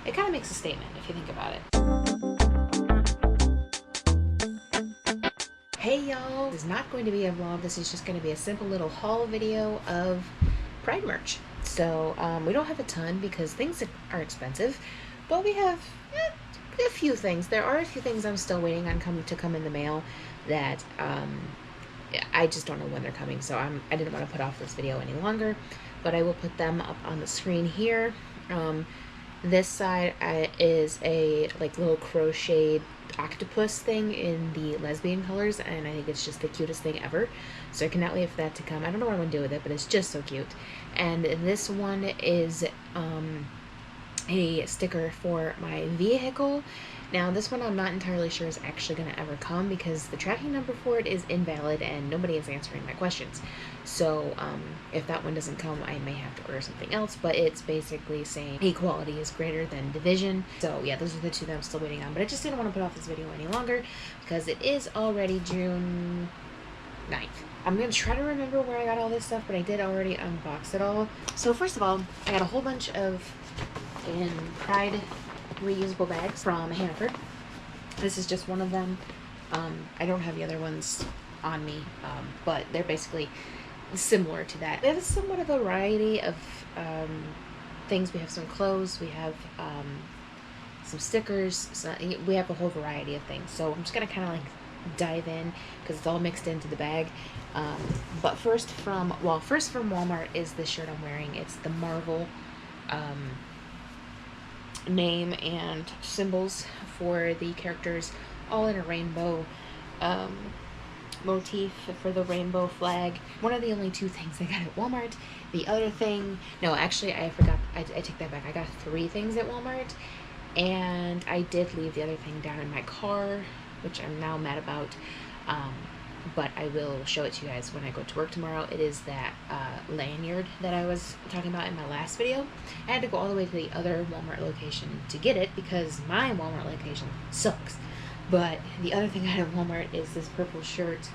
it kind of makes a statement if you think about it. Hey y'all, this is not going to be a vlog. This is just going to be a simple little haul video of Pride merch. So we don't have a ton because things are expensive, but we have a few things. There are a few things I'm still waiting on to come in the mail that I just don't know when they're coming. So I didn't want to put off this video any longer, but I will put them up on the screen here. This side is a like little crocheted octopus thing in the lesbian colors, and I think it's just the cutest thing ever. So I cannot wait for that to come. I don't know what I'm gonna do with it, but it's just so cute. And this one is a sticker for my vehicle. Now this one I'm not entirely sure is actually going to ever come because the tracking number for it is invalid and nobody is answering my questions. So if that one doesn't come, I may have to order something else, but it's basically saying equality is greater than division. So yeah, those are the two that I'm still waiting on, but I just didn't want to put off this video any longer because it is already June 9th. I'm going to try to remember where I got all this stuff, but I did already unbox it all. So first of all, I got a whole bunch of Pride reusable bags from Hannaford. This is just one of them. I don't have the other ones on me, but they're basically similar to that. We have somewhat of a variety of things. We have some clothes, we have some stickers, we have a whole variety of things. So I'm just gonna kind of like dive in because it's all mixed into the bag. But first from Walmart is this shirt I'm wearing. It's the Marvel name and symbols for the characters all in a rainbow motif for the rainbow flag. One of the only two things I got at Walmart. The other thing, no, actually I forgot, I take that back. I got 3 things at Walmart, and I did leave the other thing down in my car, which I'm now mad about. But I will show it to you guys when I go to work tomorrow. It is that lanyard that I was talking about in my last video. I had to go all the way to the other Walmart location to get it because my Walmart location sucks. But the other thing I got at Walmart is this purple shirt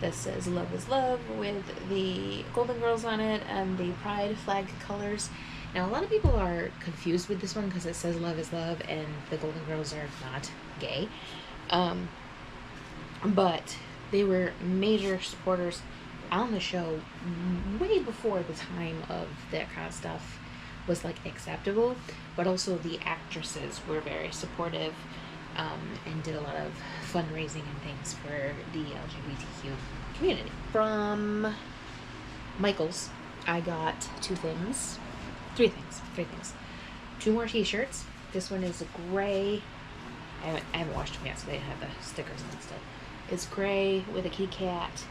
that says "Love is Love" with the Golden Girls on it and the Pride flag colors. Now a lot of people are confused with this one because it says "Love is Love" and the Golden Girls are not gay. But they were major supporters on the show way before the time of that kind of stuff was like acceptable, but also the actresses were very supportive and did a lot of fundraising and things for the LGBTQ community. From Michael's, I got 3 things. 2 more t-shirts. This one is gray. I haven't washed them yet, so they have the stickers on still. It's gray with a kitty cat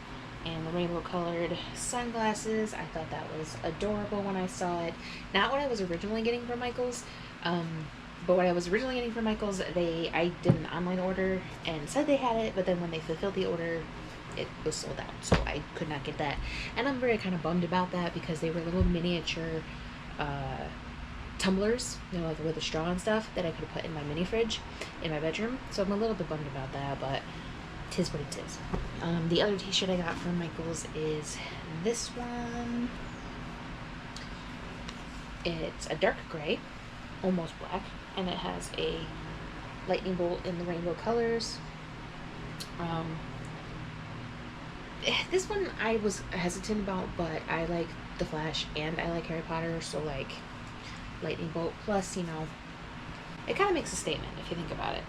and the rainbow colored sunglasses. I thought that was adorable when I saw it. Not what I was originally getting from Michael's, but what I was originally getting from Michael's, I did an online order and said they had it, but then when they fulfilled the order, it was sold out, so I could not get that. And I'm very kind of bummed about that because they were little miniature tumblers, you know, like with a straw and stuff that I could have put in my mini fridge in my bedroom. So I'm a little bit bummed about that, but tis what it is. The other t-shirt I got from Michael's is this one. It's a dark gray, almost black, and it has a lightning bolt in the rainbow colors. This one I was hesitant about, but I like The Flash and I like Harry Potter, so like lightning bolt plus, you know, it kind of makes a statement if you think about it.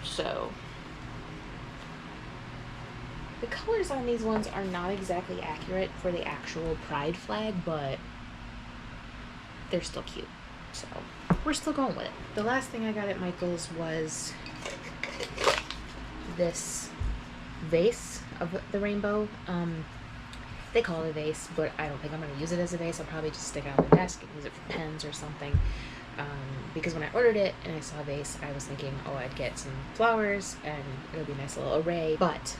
So the colors on these ones are not exactly accurate for the actual Pride flag, but they're still cute. So we're still going with it. The last thing I got at Michael's was this vase of the rainbow. They call it a vase, but I don't think I'm going to use it as a vase. I'll probably just stick it on my desk and use it for pens or something. Because when I ordered it and I saw a vase, I was thinking, oh, I'd get some flowers and it'll be a nice little array, but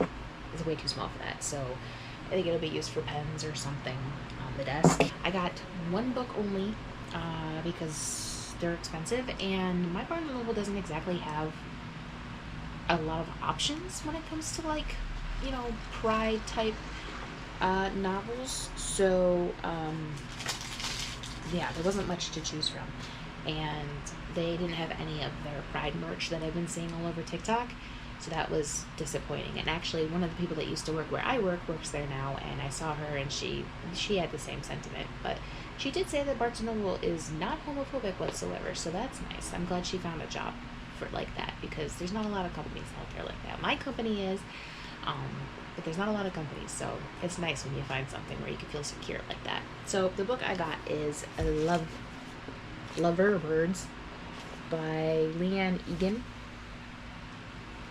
it's way too small for that. So I think it'll be used for pens or something on the desk. I got 1 book only because they're expensive, and my Barnes & Noble doesn't exactly have a lot of options when it comes to, like, you know, Pride type novels. So yeah, there wasn't much to choose from. and they didn't have any of their Pride merch that I've been seeing all over TikTok. So that was disappointing. And actually, one of the people that used to work where I work works there now, and I saw her, and she had the same sentiment. But she did say that Barnes & Noble is not homophobic whatsoever, so that's nice. I'm glad she found a job for like that, because there's not a lot of companies out there like that. My company is, but there's not a lot of companies, so it's nice when you find something where you can feel secure like that. So the book I got is Lover Birds by Leanne Egan.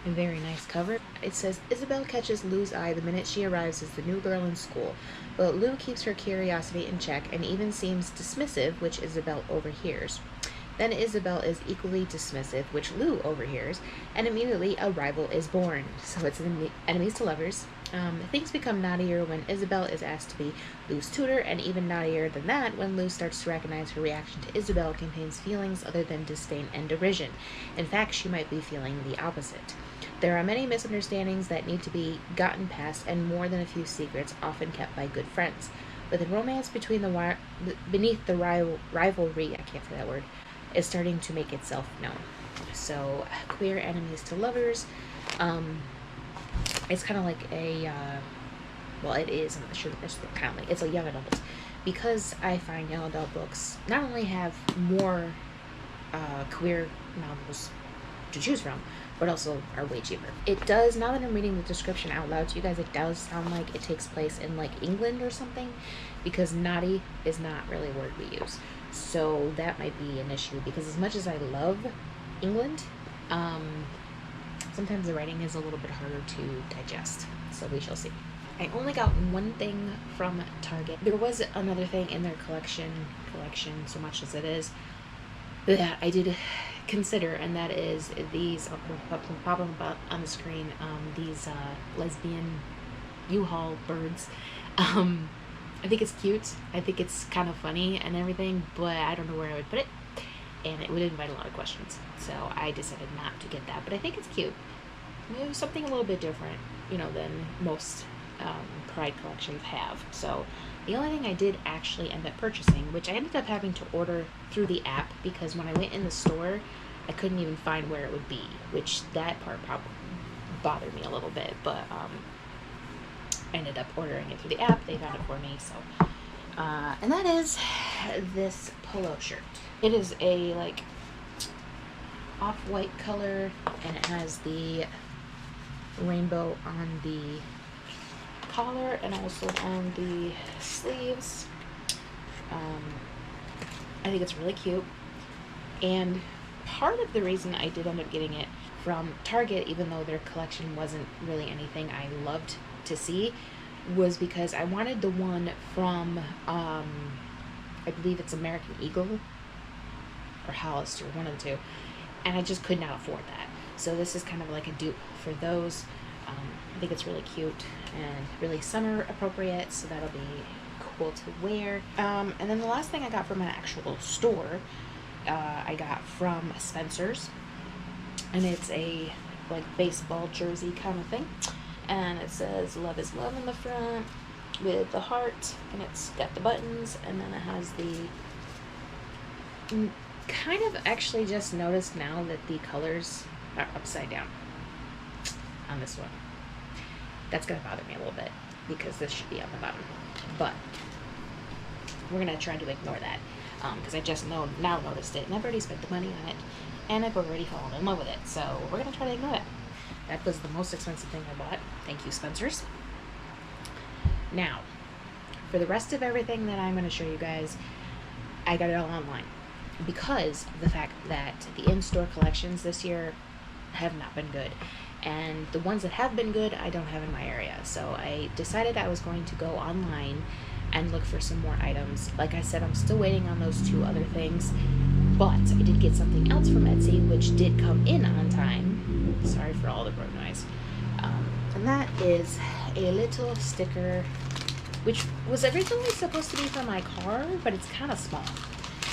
A very nice cover. It says, Isabel catches Lou's eye the minute she arrives as the new girl in school, but Lou keeps her curiosity in check and even seems dismissive, which Isabel overhears. Then Isabel is equally dismissive, which Lou overhears, and immediately a rival is born. So it's enemies to lovers. Things become naughtier when Isabel is asked to be Lou's tutor, and even naughtier than that when Lou starts to recognize her reaction to Isabel contains feelings other than disdain and derision. In fact, she might be feeling the opposite. There are many misunderstandings that need to be gotten past, and more than a few secrets often kept by good friends. But the romance beneath the rivalry, I can't say that word, is starting to make itself known. So, queer enemies to lovers. It's kind of like a, well, it is, it's kind of like, it's a young adult. Because I find young adult books not only have more queer novels to choose from, but also are way cheaper. It does, now that I'm reading the description out loud to you guys, it does sound like it takes place in like England or something, because naughty is not really a word we use. So that might be an issue, because as much as I love England, sometimes the writing is a little bit harder to digest. So we shall see. I only got one thing from Target. There was another thing in their collection, so much as it is, that I did consider, and that is these, popping up on the screen, these lesbian U-Haul birds. I think it's cute. I think it's kind of funny and everything, but I don't know where I would put it, and it would invite a lot of questions. So I decided not to get that, but I think it's cute. Maybe something a little bit different, than most Pride collections have. So the only thing I did actually end up purchasing, which I ended up having to order through the app, because when I went in the store, I couldn't even find where it would be, which that part probably bothered me a little bit, but I ended up ordering it through the app. They found it for me, so and that is this polo shirt. It is a like off-white color, and it has the rainbow on the collar and also on the sleeves. I think it's really cute, and part of the reason I did end up getting it from Target, even though their collection wasn't really anything I loved to see, was because I wanted the one from I believe it's American Eagle or Hollister, one of the two, and I just could not afford that. So this is kind of like a dupe for those. I think it's really cute and really summer appropriate, so that'll be cool to wear. And then the last thing I got from an actual store, I got from Spencer's, and it's a like baseball jersey kind of thing, and it says "Love is Love" in the front with the heart, and it's got the buttons, and then it has the kind of actually just noticed now that the colors are upside down on this one. That's gonna bother me a little bit, because this should be on the bottom, but we're gonna try to ignore that, because I just now noticed it, and I've already spent the money on it, and I've already fallen in love with it, so we're gonna try to ignore it. That was the most expensive thing I bought. Thank you, Spencer's. Now, for the rest of everything that I'm gonna show you guys, I got it all online, because of the fact that the in-store collections this year have not been good, and the ones that have been good I don't have in my area. So I decided I was going to go online and look for some more items. Like I said, I'm still waiting on those two other things, but I did get something else from Etsy, which did come in on time. Sorry for all the road noise. And that is a little sticker, which was originally supposed to be for my car, but it's kind of small.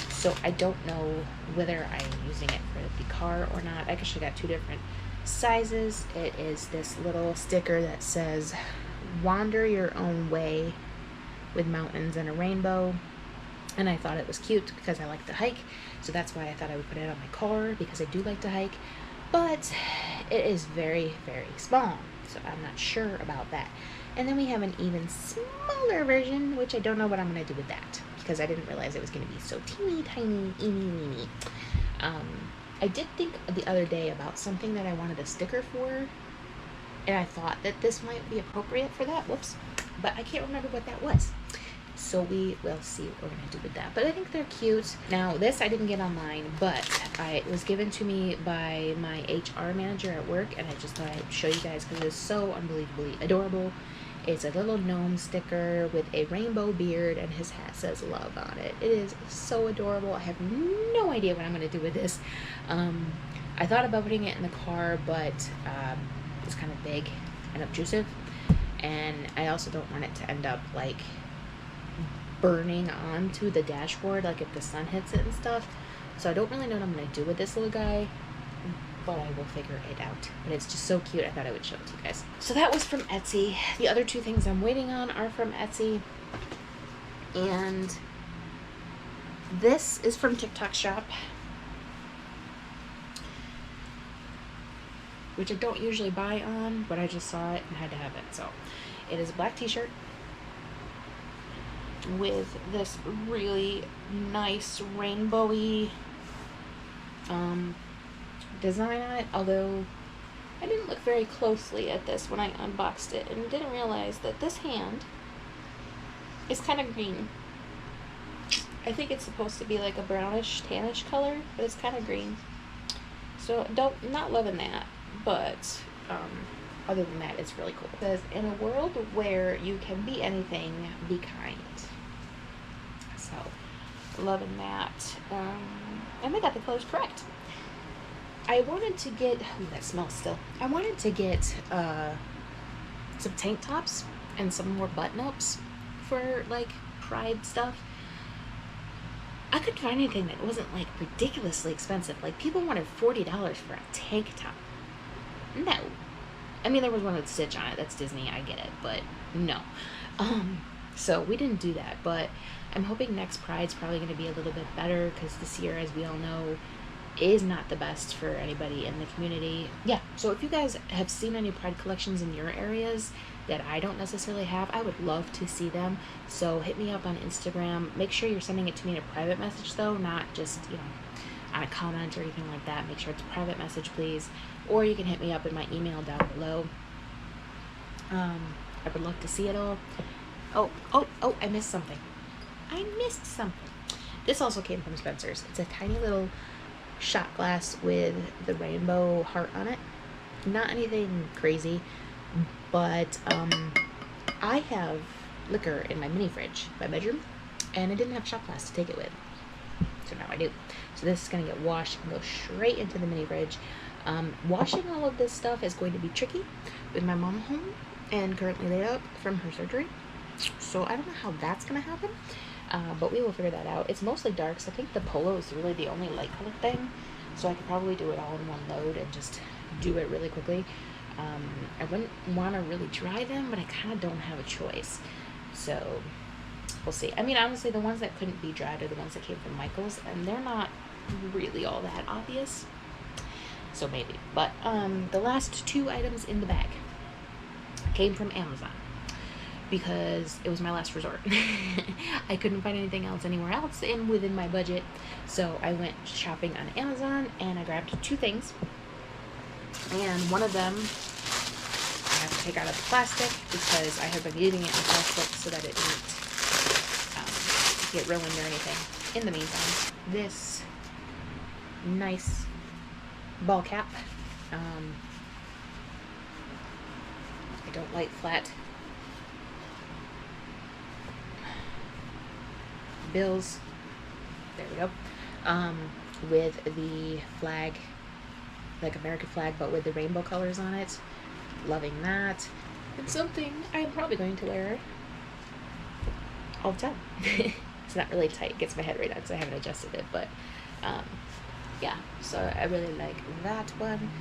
So I don't know whether I'm using it for the car or not. I actually got two different sizes. It is this little sticker that says "Wander your own way" with mountains and a rainbow. and I thought it was cute because I like to hike, so that's why I thought I would put it on my car, because I do like to hike, but it is very, very small, so I'm not sure about that. And then we have an even smaller version, which I don't know what I'm going to do with that, because I didn't realize it was going to be so teeny tiny, eeny weeny. I did think the other day about something that I wanted a sticker for, and I thought that this might be appropriate for that. Whoops. But I can't remember what that was. So we will see what we're going to do with that. But I think they're cute. Now, this I didn't get online, but it was given to me by my HR manager at work, and I just thought I'd show you guys because it's so unbelievably adorable. It's a little gnome sticker with a rainbow beard, and his hat says love on it. It is so adorable. I have no idea what I'm going to do with this. I thought about putting it in the car, but it's kind of big and obtrusive, and I also don't want it to end up like burning onto the dashboard, like if the sun hits it and stuff. So I don't really know what I'm going to do with this little guy, but I will figure it out. But it's just so cute, I thought I would show it to you guys. So that was from Etsy. The other two things I'm waiting on are from Etsy, and this is from TikTok Shop, which I don't usually buy on, but I just saw it and had to have it. So it is a black t-shirt with this really nice rainbowy design on it, although I didn't look very closely at this when I unboxed it and didn't realize that this hand is kind of green. I think it's supposed to be like a brownish tannish color, but it's kind of green, so not loving that. But other than that, it's really cool. It says, in a world where you can be anything, be kind. So loving that. And they got the colors correct. I wanted to get, ooh, that smells still. I wanted to get some tank tops and some more button-ups for like Pride stuff. I couldn't find anything that wasn't like ridiculously expensive. Like, people wanted $40 for a tank top. No. I mean, there was one with Stitch on it. That's Disney. I get it. But no. So we didn't do that. But I'm hoping next Pride's probably going to be a little bit better, because this year, as we all know, is not the best for anybody in the community. Yeah. So if you guys have seen any Pride collections in your areas that I don't necessarily have, I would love to see them. So hit me up on Instagram. Make sure you're sending it to me in a private message, though, not just, you know, on a comment or anything like that. Make sure it's a private message, please. Or you can hit me up in my email down below. I would love to see it all. Oh, I missed something. This also came from Spencer's. It's a tiny little shot glass with the rainbow heart on it. Not anything crazy, but I have liquor in my mini fridge, my bedroom, and I didn't have shot glass to take it with. So now I do. So this is going to get washed and go straight into the mini fridge. Washing all of this stuff is going to be tricky with my mom home and currently laid up from her surgery. So I don't know how that's going to happen, but we will figure that out. It's mostly darks. I think the polo is really the only light colored thing, so I could probably do it all in one load and just do it really quickly. I wouldn't want to really dry them, but I kind of don't have a choice. So we'll see. I mean, honestly, the ones that couldn't be dried are the ones that came from Michael's, and they're not really all that obvious. So maybe. But the last two items in the bag came from Amazon, because it was my last resort. I couldn't find anything else anywhere else and within my budget. So I went shopping on Amazon and I grabbed two things. And one of them I have to take out of the plastic because I have been using it in plastic so that it didn't get ruined or anything. In the meantime, this nice ball cap. I don't like flat bills. There we go. With the flag, like American flag, but with the rainbow colors on it. Loving that. It's something I'm probably going to wear all the time. It's not really tight. It gets my head right on, so I haven't adjusted it. But yeah, so I really like that one.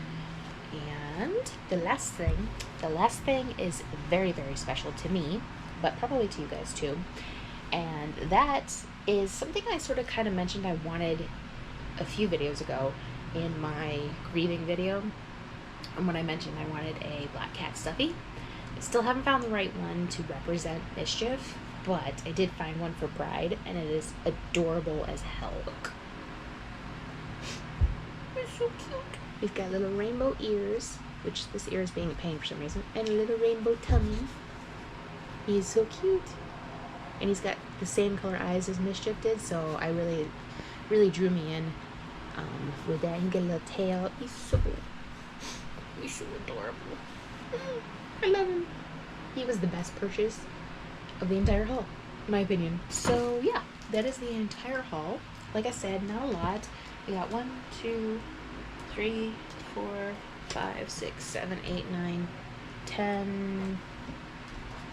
And the last thing is very, very special to me, but probably to you guys too. And that is something I sort of kind of mentioned I wanted a few videos ago in my grieving video. And when I mentioned I wanted a black cat stuffy, I still haven't found the right one to represent Mischief, but I did find one for Bride, and it is adorable as hell. Look. It's so cute. He's got little rainbow ears, which this ear is being a pain for some reason, and a little rainbow tummy. He is so cute. And he's got the same color eyes as Mischief did, so I really drew me in with that. He got a little tail. He's so adorable. I love him. He was the best purchase of the entire haul, in my opinion. So yeah, that is the entire haul. Like I said, not a lot. We got 1, 2, 3, 4, 5, 6, 7, 8, 9, 10,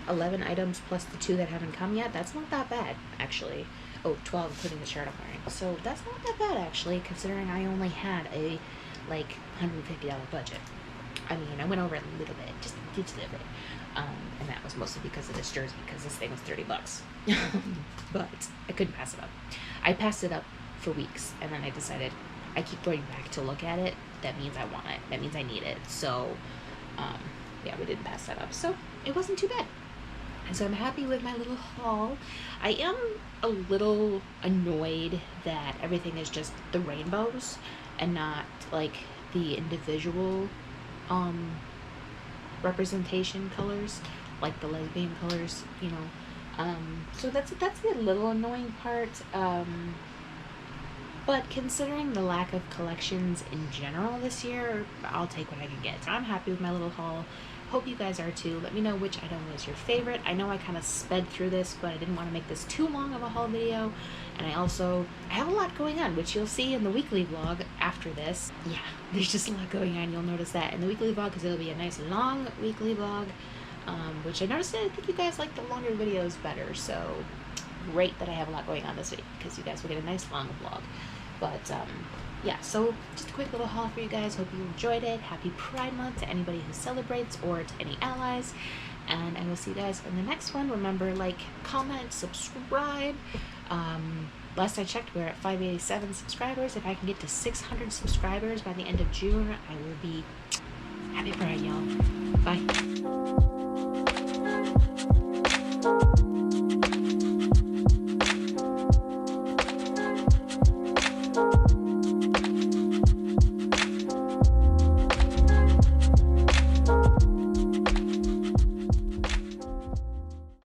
11 items plus the 2 that haven't come yet. That's not that bad, actually. Oh, 12 including the shirt I'm wearing. So that's not that bad, actually, considering I only had a like $150 budget. I mean, I went over it a little bit, just a little bit. And that was mostly because of this jersey, because this thing was $30. But I couldn't pass it up. I passed it up for weeks, and then I decided I keep going back to look at it. That means I want it. That means I need it. So, yeah, we didn't pass that up. So it wasn't too bad. And so I'm happy with my little haul. I am a little annoyed that everything is just the rainbows and not like the individual representation colors, like the lesbian colors, you know. So that's the little annoying part. But considering the lack of collections in general this year, I'll take what I can get. So I'm happy with my little haul. Hope you guys are too. Let me know which item was your favorite. I know I kind of sped through this, but I didn't want to make this too long of a haul video. And I have a lot going on, which you'll see in the weekly vlog after this. Yeah, there's just a lot going on. You'll notice that in the weekly vlog, because it'll be a nice long weekly vlog, which I noticed that I think you guys like the longer videos better. So great that I have a lot going on this week, because you guys will get a nice long vlog. But yeah, so just a quick little haul for you guys. Hope you enjoyed it. Happy Pride Month to anybody who celebrates, or to any allies. And I will see you guys in the next one. Remember, like, comment, subscribe. Last I checked, we're at 587 subscribers. If I can get to 600 subscribers by the end of June, I will be happy Pride, y'all. Bye.